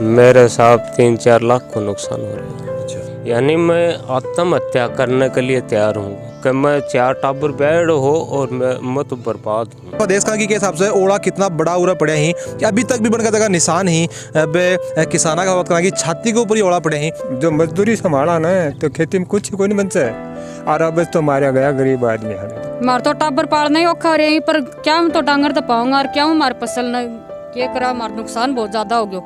मेरे साहब 3-4 लाख को नुकसान हो रहा है। अच्छा। यानी मैं आत्महत्या करने के लिए तैयार हूँ कि मैं 4 टाबर बैड हो और मैं तो बर्बाद हूँ। प्रदेश का के हिसाब से ओड़ा कितना बड़ा उड़ा पड़े ही कि अभी तक भी बनका जगह निशान ही बे किसाना का बात करा कि छाती के ऊपर ही ओड़ा पड़े ही। जो मजदूरी संभाला ना तो खेती में कुछ कोई नहीं बन है और अब तो मारा गया गरीब आदमी है। मार तो टाबर पालना ही औखा रही पर क्या हम तो डांगर तो पाऊंगा और क्या हमारे फसल न ये करा हमारा नुकसान बहुत ज्यादा हो गया।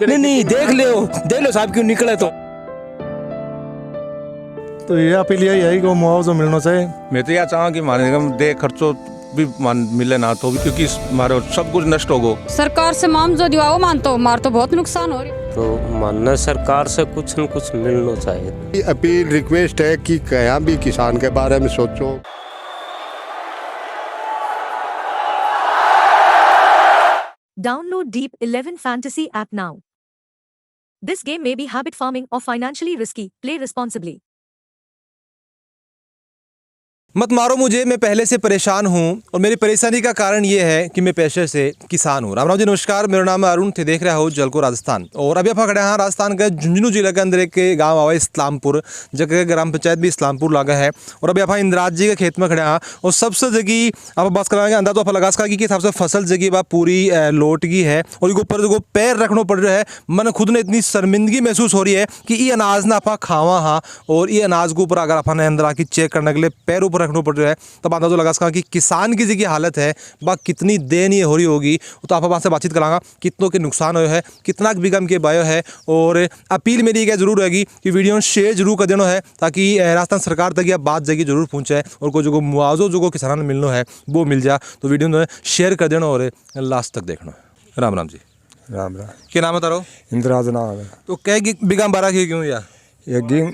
नहीं देख लो साहब क्यों निकले तो ये अपील यही को मुआवजा मिलना चाहिए। मैं तो यह चाहूँ कि हमारे निगम दे खर्चो भी मिले ना तो क्योंकि हमारा सब कुछ नष्ट हो गो। सरकार से माम जो दिवाओ मानतो हमारा तो बहुत नुकसान हो रही। तो मानना सरकार से कुछ न कुछ मिलना चाहिए। अपील रिक्वेस्ट है कि कहीं भी किसान के बारे में सोचो। Download Deep 11 Fantasy app now. This game may be habit farming or financially risky. Play responsibly. मत मारो मुझे, मैं पहले से परेशान हूँ और मेरी परेशानी का कारण ये है कि मैं पेशे से किसान हूँ। राम राम जी, नमस्कार। मेरा नाम है अरुण थे, देख रहा हो जलको राजस्थान। और अभी आप खड़े हैं राजस्थान के झुंझुनू जिले के अंदर एक गांव आवा इस्लामपुर, जगह ग्राम पंचायत भी इस्लामपुर लागा है। और अभी आप इंदिराज जी के खेत में खड़े हैं और सबसे जगह आप बात कराएंगे अंदर तो आप लगा सका कि हिसाब से फसल जगह बा पूरी लोट गई है और ऊपर जो पैर रखना पड़ रहा है। मन खुद ने इतनी शर्मिंदगी महसूस हो रही है कि ये अनाज ना आप खावा हाँ और ये अनाज के ऊपर अगर अपने अंदर आके चेक करने के लिए पैर ऊपर रखना पड़ रहा है तब अंदाजा तो लगा सका कि किसान की जी हालत है बा कितनी दयनीय हो रही होगी। तो आप वहाँ से बातचीत करांगा कितनों के नुकसान हुए है, कितना बिगम के बायो है। और अपील मेरी क्या जरूर रहेगी कि वीडियो शेयर जरूर कर देना है ताकि राजस्थान सरकार तक यह बात जगह जरूर पहुँचे और कोई जो मुआवजा जो किसानों ने मिलना है वो मिल जाए। तो वीडियो में शेयर कर देना और लास्ट तक देखना। राम राम जी। राम राम। क्या नाम है तारो? इंदिराज नाम है। तो कै बिगम 12 की क्यों यार? ये गेहूँ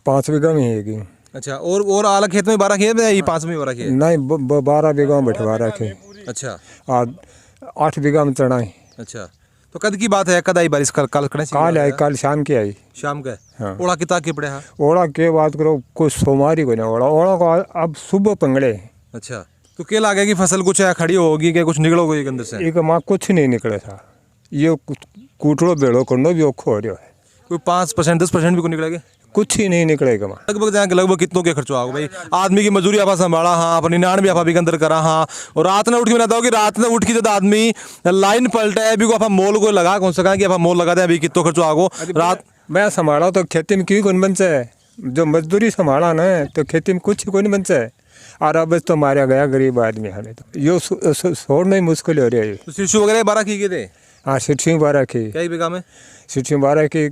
5 बीघा में है गेहूँ। अच्छा। और आला खेत में 12 खेत है, ये 5 में 12 खेत? नहीं 12 बीघा में बैठवा रखे। अच्छा। और 8 बीघा में चढ़ा है। अच्छा। तो कद की बात है? कद आई बारिश? कल आई, कल शाम की आई। शाम का? हाँ। ओड़ा कितना के पड़े? हाँ। ओड़ा के बात करो कुछ सोमारी को नहीं ओड़ा को अब सुबह पंगड़े। अच्छा। तो क्या लगे कि फसल कुछ खड़ी होगी कि कुछ निकलोगी अंदर से? एक माँ कुछ नहीं निकले था। ये कूटड़ो बेड़ो करना भी औखो हो रहा है। कोई 5% 10% भी को निकलेगा? कुछ ही नहीं निकलेगा। लगभग कितनों के खर्चो आओगे भाई? आदमी की मजदूरी आप संभाला हाँ, अपनी नान भी आप भी अंदर करा हाँ, और रात में उठ के बनाता हो कि रात में उठ के जब आदमी लाइन पलटा है अभी को आप मोल को लगा कौन सका कि आप मोल लगा दें अभी कितनों खर्चो आगो रात? मैं संभाला तो खेती में क्यों कौन बनता है? जो मजदूरी संभाला ना तो खेती में कुछ कोई नहीं बनता है और अब तो मारा गया गरीब आदमी हमें तो यो छोड़ना ही मुश्किल हो रही है। तो शिशु वगैरह 12 की थे? हाँ सिटी 12 की। कई बीघा में? सिटी 12 की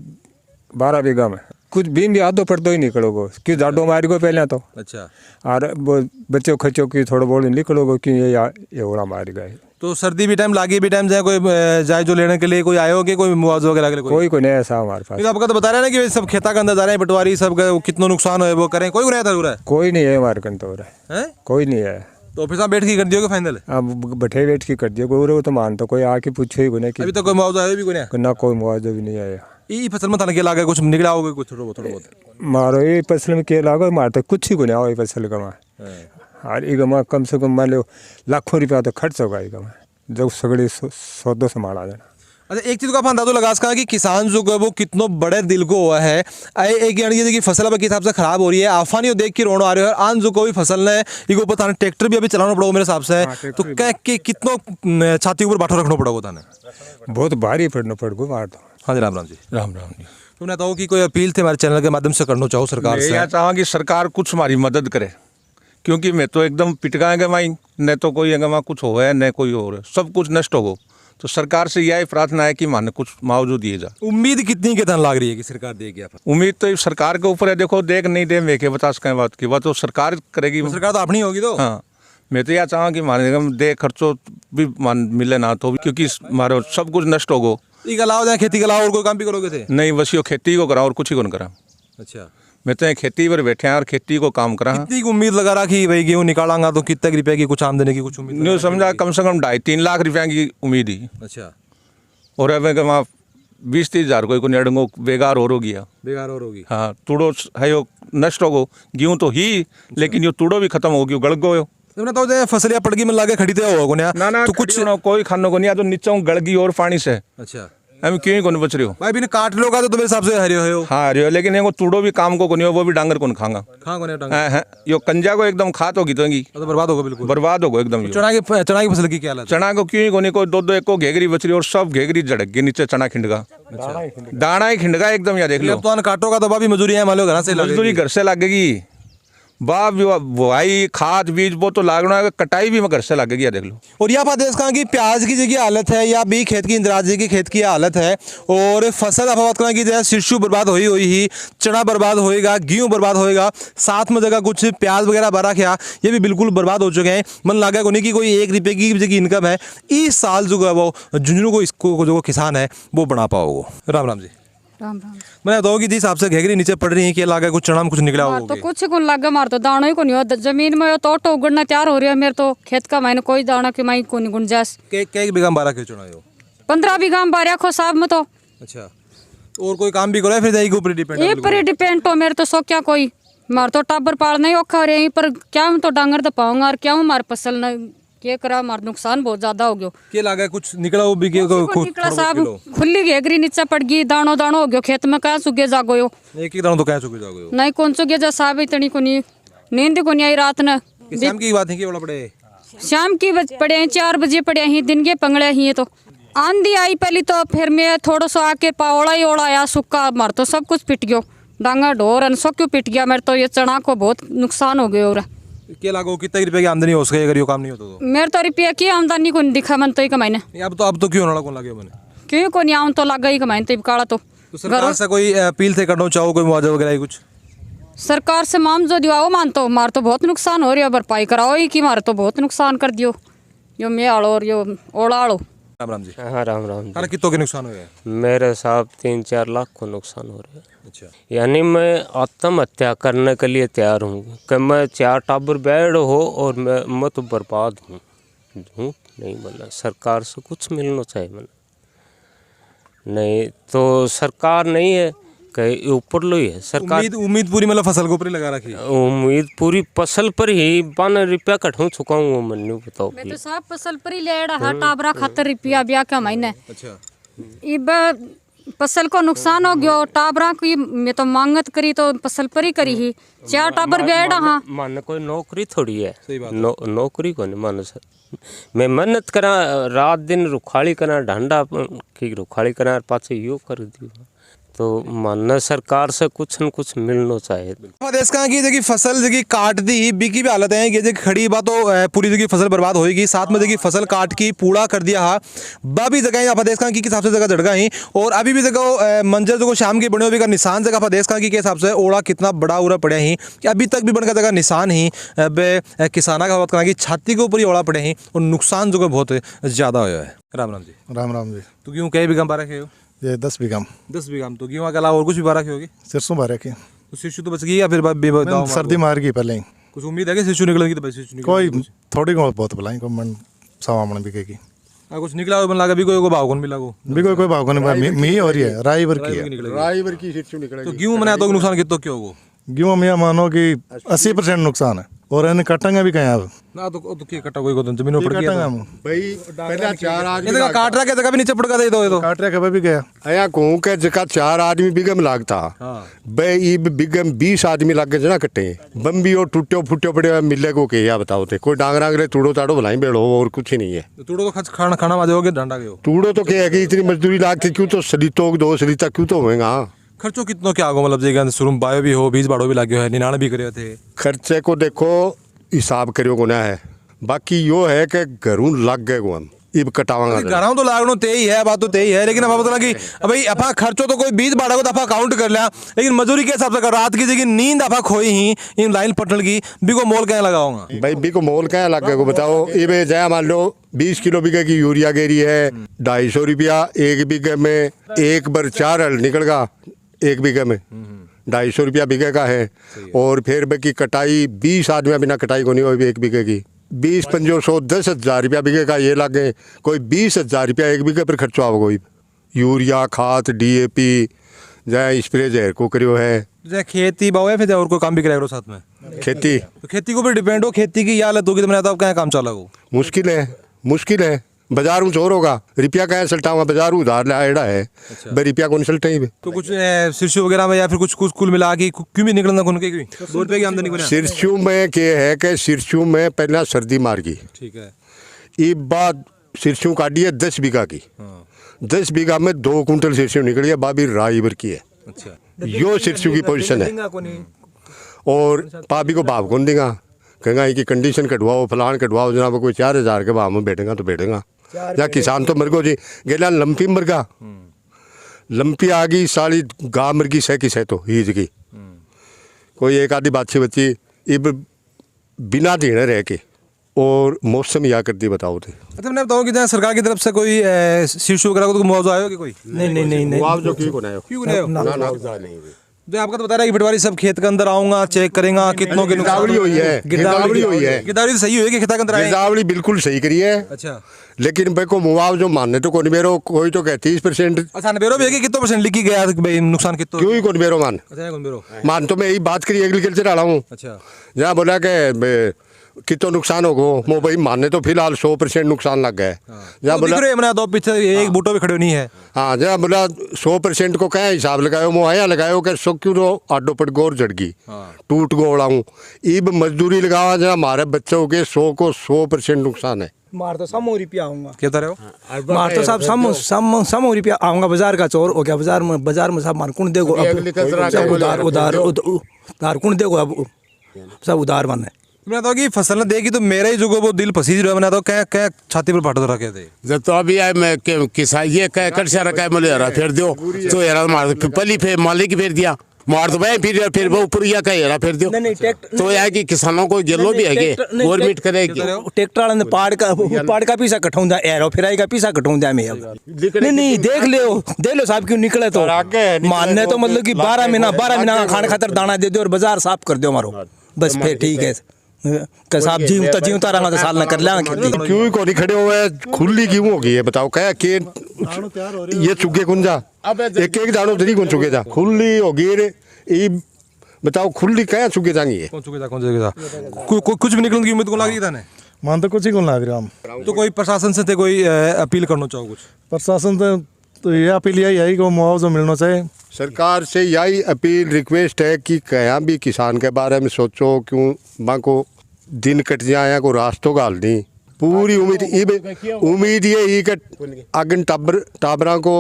12 बीघा में कुछ बीम भी आधो पर तो ही निकलोगो कि जाडो मार गो पहले तो। अच्छा। और वो बच्चों खच्चों की थोड़ा बहुत निकलोगो कि ये ओड़ा मार गए। तो सर्दी भी टाइम लागी भी टाइम जाए कोई जाए जो लेने के लिए कोई आए हो कि कोई मुआवजा वगैरह के लिए? कोई नहीं ऐसा हमारे पास। आपका तो बता रहे हैं ना कि सब खेता के अंदर जा रहे हैं पटवारी सब कितना नुकसान है वो करें, कोई नहीं था? कोई नहीं है हमारे कंत हो रहा है, कोई नहीं है। तो ऑफिस में बैठ के कर दियोगे फाइनल? अब बैठे बैठ के कर दिया कोई तो मान तो कोई आके पूछे ही कोई अभी तो कोई मुआवजा आया भी कोई नहीं? ना कोई मुआवजा भी नहीं आया। ये फसल में थाने लगा कुछ निकला होगा कुछ थोड़ा बहुत? मारो ये फसल में क्या लागो मारते कुछ ही को नहीं आओ ये फसल का और ये गमा कम से कम मान लो लाखों रुपया तो खर्च होगा ये गमा जब सगड़ी सौदों संभाला जाना। अच्छा, एक चीज़ का आप अंदाजा लगा सका कि किसान जो है वो कितनों बड़े दिल को हुआ है। एक यानी कि फसल अब किस हिसाब से खराब हो रही है, आफानी देख के रोना आ रही है। आन जो कोई फसल है ये पता नहीं ट्रैक्टर भी अभी चलाना पड़ेगा मेरे हिसाब से। तो क्या कितनों छाती ऊपर बाठो रखना पड़ेगा थाने? बहुत भारी पड़ना पड़ेगा मार तो। हाँ जी। राम राम जी। राम राम जी। तो मैं बताऊँ कि कोई अपील थे हमारे चैनल के माध्यम से करना चाहो सरकार से? मैं चाहूँ कि सरकार कुछ हमारी मदद करे क्योंकि मैं तो एकदम पिटकाएंगे वहीं न तो कोई वहाँ कुछ हो है न कोई हो रहा सब कुछ नष्ट हो गो। तो सरकार से यही प्रार्थना है कि माने कुछ मुआवजा दिए जा। उम्मीद कितनी के धन लाग रही है कि सरकार देगी? उम्मीद तो सरकार के ऊपर है, देखो देख नहीं दे मैं के बता सकें बात की बात तो सरकार करेगी। तो सरकार तो अपनी होगी तो। हाँ मैं तो यह चाहूँ कि हमारे निगम दे खर्चो भी मिले ना तो क्योंकि हमारे सब कुछ नष्ट हो गो। इसके अलावा खेती के अलावा और कोई काम भी करोगे थे? नहीं बस यो खेती को करा और कुछ ही को करा। अच्छा। मैं तो खेती पर बैठे हैं और खेती को काम करा। कितनी उम्मीद लगा रहा कि भाई गेहूँ निकालांगा तो कितने रुपए की कुछ आमदनी की कुछ उम्मीद? नहीं समझा कम से कम 2.5-3 लाख रुपया की उम्मीद ही। अच्छा। और अब वहाँ 20-30 हज़ार कोई नहीं बेकार हो गया। बेकार और होगी? हाँ तुड़ो है यो नष्ट हो गो गेहूँ तो ही लेकिन यो तुड़ो भी खत्म हो गयो गड़ गो। तो फसलियाँ पड़गी में लागे खड़ी तो ना तो कुछ कोई खानो को नहीं तो नीचे गड़ गई और पानी से। अच्छा। हम क्यों ही कोनी बच रही हो। भाई बिना काट लो का तो मेरे हिसाब से हरे हो हाँ अरे लेकिन ये तूड़ो भी काम को कोनी हो, वो भी डांगर कोन खांगा। कहाँ कोने टांग हाँ यो कंजा को एकदम खात होगी तो तो बर्बाद होगा बिल्कुल। बर्बाद होगा एकदम यो। चना की फसल की क्या हालत है? चना को क्यों ही कोनी, कोई दो एक को घेगरी बच रही और सब घेगरी झड़क गई नीचे चना खिंडगा। दाना ही खिंडगा एकदम, या देख लो। अब तो काटोगा तो भाभी मजदूरी है मान लो घर से मजदूरी घर से लगेगी, बुआई खाद बीज वो तो लागना है, कटाई भी घर से लगेगी, देख लो। और यहाँ पर देश कहाँ की प्याज की जगह हालत है या भी खेत की इंदिराजी की खेत की हालत है। और फसल आप बात की जाए सिरसू बर्बाद हुई ही, चना बर्बाद होएगा, गेहूँ बर्बाद होएगा, साथ में जगह कुछ प्याज वगैरह भरा क्या ये भी बिल्कुल बर्बाद हो चुके हैं। मन लगा को नहीं कि कोई 1 रुपये की जगह इनकम है इस साल जो है वो झुंझुनू को इसको जो किसान है वो बना पाओगे। राम राम जी। राम राम। मैंने बताओ कि जिस हिसाब से घेगरी नीचे पड़ रही है, क्या लगा कुछ चना में कुछ निकला मार होगा? तो कुछ कौन लगा, मार तो दाना ही को नहीं हो जमीन में, तो ऑटो उगड़ना तैयार हो रही है मेरे तो खेत का मैंने कोई दाना की माई को नहीं गुंजाइश। कई बीघा 12 के चुना हो? 15 बीघा में बारह खो साहब में तो। अच्छा, और कोई काम भी करो फिर जाएगी ऊपर डिपेंड? ये पर डिपेंड हो मेरे तो सो क्या कोई मार तो टाबर पालना ही औखा हो रही है, पर क्या मैं तो डांगर तो पाऊंगा और क्या हूँ मार फसल न क्या करा, मार नुकसान बहुत ज्यादा हो गया। क्या लगा कुछ निकला वो भी निकला साहब, खुली घेगरी नीचे पड़ गई, दानो दानो हो गयो खेत में, कहाँ सुगे जागो यो एक दाना तो कहाँ सुगे जागो नहीं कौन सुगे जा साहब, इतनी को नहीं नींद को नहीं आई रात न। शाम की बात है कि बड़ा पड़े शाम की पड़े हैं 4 बजे पड़े ही, दिन के पंगड़े ही तो आंधी आई पहली तो फिर मैं थोड़ा सा आके पावड़ा ही ओढ़ा आया सूखा, मार तो सब कुछ पिट गयो, डांगा ढोर अनसो क्यों पिट गया मेरे तो, ये चना को बहुत नुकसान हो गया। और क्या लागो कितने रुपए की आमदनी हो सके अगर ये काम नहीं होता तो? मेरे तो रुपया की आमदनी को नहीं दिखा मन तो ही कमाईने। अब तो क्यों होना कौन लगे मैंने क्यों को नहीं आऊँ तो लगा ही कमाईने तो काला तो सरकार से कोई अपील थे करना चाहो, कोई मुआवजा वगैरह कुछ सरकार से माम जो दिवाओ मानतो, मार तो बहुत नुकसान हो रही है, भरपाई कराओ ही कि मार तो बहुत नुकसान कर दियो यो मैं आड़ो और यो ओला आड़ो। राम राम जी। हाँ राम राम जी। अरे कितों के नुकसान हुए हैं? मेरे साहब 3-4 लाख को नुकसान हो रहा है। अच्छा, यानी मैं आत्महत्या करने के लिए तैयार हूँ कि मैं 4 टाबर बेड हो और मैं तो बर्बाद हूँ। झूठ नहीं बोला, सरकार से कुछ मिलना चाहिए मैंने, नहीं तो सरकार नहीं है कहीं ऊपर लो ही है सरकार। उम्मीद पूरी मतलब फसल के ऊपर ही लगा रखी है? उम्मीद पूरी फसल पर ही 12 रुपया कटूँ चुका हूँ मैं, नहीं बताओ मैं तो सब फसल पर ही ले रहा टाबरा खातर रुपया ब्याह का महीने। अच्छा, इब फसल को नुकसान हो गयो, टाबरा की मैं तो मांगत करी तो फसल पर ही करी ही, 4 टाबर बेड। हाँ मान कोई नौकरी थोड़ी है, सही बात नौकरी को नहीं मान सर। मैं मेहनत करा रात दिन रुखाली करा ढांडा की रुखाली करा पाछे यो कर दियो, तो मानना सरकार से कुछ न कुछ मिलना चाहिए। देश कहाँ की जगह फसल जगह काट दी बिकी भी हालत है, ये जगह खड़ी बात तो पूरी जगह फसल बर्बाद होगी, साथ में जगह फसल काट की पूरा कर दिया हा बाबी जगह आप देश कहाँ की हिसाब से जगह जड़गा ही। और अभी भी जगह मंजर जो शाम की बने हुए का निशान जगह आप देश कहाँ की हिसाब से ओड़ा कितना बड़ा उड़ा पड़े ही कि अभी तक भी बनकर जगह निशान ही किसाना का बात करना की छाती के ऊपर ही ओड़ा पड़े ही और नुकसान जो बहुत ज़्यादा हुआ है। राम राम जी। राम राम जी। तो क्यों कई बीघा 12 के हो? ये 10 बीघा। 10 बीघा तो गेहूँ के अलावा और कुछ भी 12 की होगी? सरसों बारह की। तो शिशु तो बच गई या फिर सर्दी मार गई पहले ही। कुछ उम्मीद है कि शिशु निकलेगी तो शिशु कोई थोड़ी बहुत बुलाई को मन 1.25 मन बिकेगी। कुछ निकला हो लगा भी कोई भाव कौन मिला भी कोई भाव कौन मी हो रही है राई भर की है। राई भर की शिशु निकलेगी। तो गेहूँ मना तो नुकसान कितना क्यों होगा? गेहूँ में मानो कि 80% नुकसान है और इन्हें कटेंगे भी कहीं अब ना तो क्या कटा कोई को जमीन में पड़ गया भाई पहले 4 आदमी ये काट रहा के जगह भी नीचे पड़ गया तो काट रहा कभी भी गया अया कहूँ के जगह 4 आदमी बिगम लागता भाई ई बिगम 20 आदमी लाग के जना कटे बम्बी और टूटे फुटे पड़े मिले को के या बताओ ते कोई डांगरा के तूड़ो ताड़ो भलाई बेड़ो और कुछ ही नहीं है। तूड़ो तो खाना माजोगे डंडा के तूड़ो तो क्या है कि इतनी मजदूरी लाग के क्यों तो सलीतो 2 सलीता क्यों तो होएगा। खर्चों कितनों क्या आगो मतलब जगह शुरू बायो भी हो बीज बाड़ो भी लागे है निनाण भी करे थे। खर्चे को देखो हिसाब करियो को ना है, बाकी यो है कि घरों लग गए को हम इब कटावांगा घरों तो लागनो ते ही है बात तो ते ही है, लेकिन अब पता कि भाई अपा खर्चो तो कोई बीज बाड़ा को तो अपा काउंट कर लिया, लेकिन मजदूरी के हिसाब से रात की जगह नींद अपा खोई ही इन लाइन पटल की बिको मोल क्या लगाऊंगा भाई बिको मोल क्या लग गए को बताओ। ये जय मान लो 20 किलो बीघे की यूरिया गेरी है 250 रुपया 1 बीघे में, 1 बार 4 हल निकलगा 1 बीघे में 250 रुपया बीघे का है। और फिर की कटाई 20 आदमी बिना कटाई को नहीं हो 1 बीघे की 20-500 10,000 रुपया बीघे का ये लागे कोई 20,000 रुपया 1 बीघे पर खर्चो आओ कोई यूरिया खाद DAP जय स्प्रे जहर को करियो है जय खेती बाव है फिर और कोई काम भी करेगा साथ में खेती तो खेती को भी डिपेंड हो खेती की या हालत होगी तो मैंने क्या काम चला हो मुश्किल है बाजार में चोर होगा रुपया कहाँ सल्टा हुआ बाजार उधार लाएड़ा है भाई रुपया कौन सल्टा ही तो कुछ सिरसू वगैरह में या फिर कुछ कुछ कुल मिला के क्यों भी निकलना कौन के 2 रुपए की आमदनी को सिरसू में क्या है कि सिरसू में पहला सर्दी मार गई ठीक है ये बात सिरसू काटी है 10 बीघा की 10 बीघा में 2 कुंटल सिरसू निकली है बाबी राई भर की है अच्छा यो सिरसू की पोजीशन है और पापी को भाव कौन देगा कहेंगे कि कंडीशन कटवाओ फलान कटवाओ जनाब कोई 4000 के भाव में बैठेगा तो बैठेगा या किसान तो मर गो जी गेला लंपी मर गा लंपी आ गई साली गा मर गई सह की सह तो हीज की कोई एक आधी बाछी बच्ची इब बिना दीने रह के और मौसम या कर दी बताओ थे अच्छा मैंने बताऊँ कि जहाँ सरकार की तरफ से कोई शिशु वगैरह को मुआवजा आया हो कि कोई नहीं मुआवजा क्यों को नहीं क्यों नहीं हो? नहीं जो आपका तो बता रहा है कि पटवारी सब खेत के अंदर आऊंगा चेक करेगा कितनों के गिरदावड़ी हुई है गिरदावड़ी हुई है गिरदावड़ी तो सही हुई कि खेत के अंदर आए गिरदावड़ी बिल्कुल सही करी है अच्छा लेकिन भाई को मुआवजा मानने तो कौन मेरो कोई तो कहती 30% अच्छा नबेरो भी है कि कितना परसेंट लिखी गया भाई नुकसान कितना क्यों ही कौन मेरो मान अच्छा कौन बेरो मान तो मैं यही बात करी एग्रीकल्चर वाला हूँ अच्छा जहाँ बोला कि कितना नुकसान होगा वो भाई मानने तो फिलहाल 100% नुकसान लग गया जहाँ बोला मैंने दो पीछे एक बूटो भी खड़े नहीं है हाँ जहाँ बोला 100% को क्या हिसाब लगायो वो आया लगायो कि 100 क्यों आडो पट गोर जड़ गई टूट गोड़ा हूँ ईब मजदूरी लगावा जहाँ हमारे बच्चों के 100 को 100% नुकसान है मार तो सम रुपया आऊंगा क्या बता रहे हो मार तो सब सम रुपया आऊंगा बाजार का चोर हो गया बाजार में सब मार कौन देगो अब उधार कौन देगो अब सब उधार बने मैं तो कि फसल देगी तो मेरा ही जो वो दिल पसीज रहा मैंने तो क्या क्या छाती पर फाटा रखे थे जब तो अभी आए मैं किसान ये कह कर से रखा है मुझे हरा फेर दो तो हेरा मार पली फेर मालिक फेर दिया मार दो भाई फिर वो ऊपर या कह हेरा फेर दो तो यह कि किसानों को जेलो भी है गवर्नमेंट करेगी ट्रैक्टर वाले ने पाड़ का पीसा कटाऊंगा एरो फिराई का पीसा कटाऊंगा मैं अब नहीं देख लो साहब क्यों निकले तो मानने तो मतलब कि 12 महीना खाने खातर दाना दे दो और बाजार साफ कर दो हमारो बस फिर ठीक है साहब जीवता रहा तो साल न कर लेंगे खेती क्यों को नहीं खड़े हुए खुली क्यों होगी है बताओ क्या के ये चुके कुंजा एक दानो तो नहीं कौन चुके जा खुली होगी रे ये बताओ खुली क्या चुके जाएंगे कौन चुके जा कुछ भी निकलने की उम्मीद को लग रही था ने मान तो कुछ ही कौन लाग रहा हम तो कोई प्रशासन से कोई अपील करना चाहो कुछ प्रशासन तो ये अपील यही है कि मुआवजा मिलना चाहिए सरकार से यही अपील रिक्वेस्ट है कि कहीं भी किसान के बारे में सोचो क्यों माँ को दिन कट जाए को रास्तों गाल दी पूरी उम्मीद ये कि अगन टाबरा को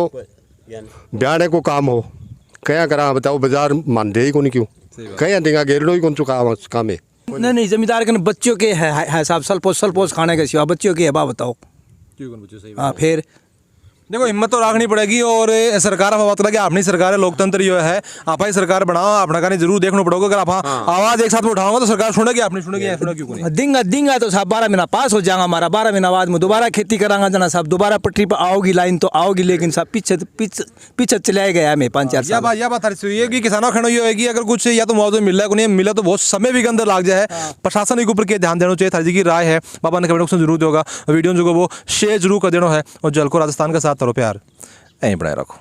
ब्याणे को काम हो क्या करा बताओ बाजार मान दे ही को नहीं क्यों कहीं देगा गेलो ही कौन चुका काम है नहीं जमींदार के बच्चों के है साहब सलपोस खाने के सिवा बच्चों के है बा बताओ हाँ फिर देखो हिम्मत तो रखनी पड़ेगी और सरकार बात लगे अपनी सरकार है लोकतंत्र जो है आप ही सरकार बनाओ अपना कहने जरूर देखना पड़ेगा अगर आप आवाज एक साथ में उठाओगे तो सरकार सुनेगी अपनी सुनेगी क्यों नहीं दिंगा तो साहब 12 महीना पास हो जाएगा हमारा 12 महीना बाद में दोबारा खेती करांगा जना साहब दोबारा पटरी पर आओगी लाइन तो आओगी लेकिन साहब पीछे चलाया गया मैं 5-4 साल यह बात है कि किसानों खड़ो ये होगी अगर कुछ या तो मुआवजा मिल रहा है नहीं मिला तो बहुत समय भी अंदर लग जाए प्रशासन के ऊपर के ध्यान देना चाहिए थारी जी की राय है बाबा ने कमेंट जरूर होगा वीडियो जो वो शेयर जरूर कर देना है और जल को राजस्थान का साथ तरो प्यार यहीं बनाए रखो।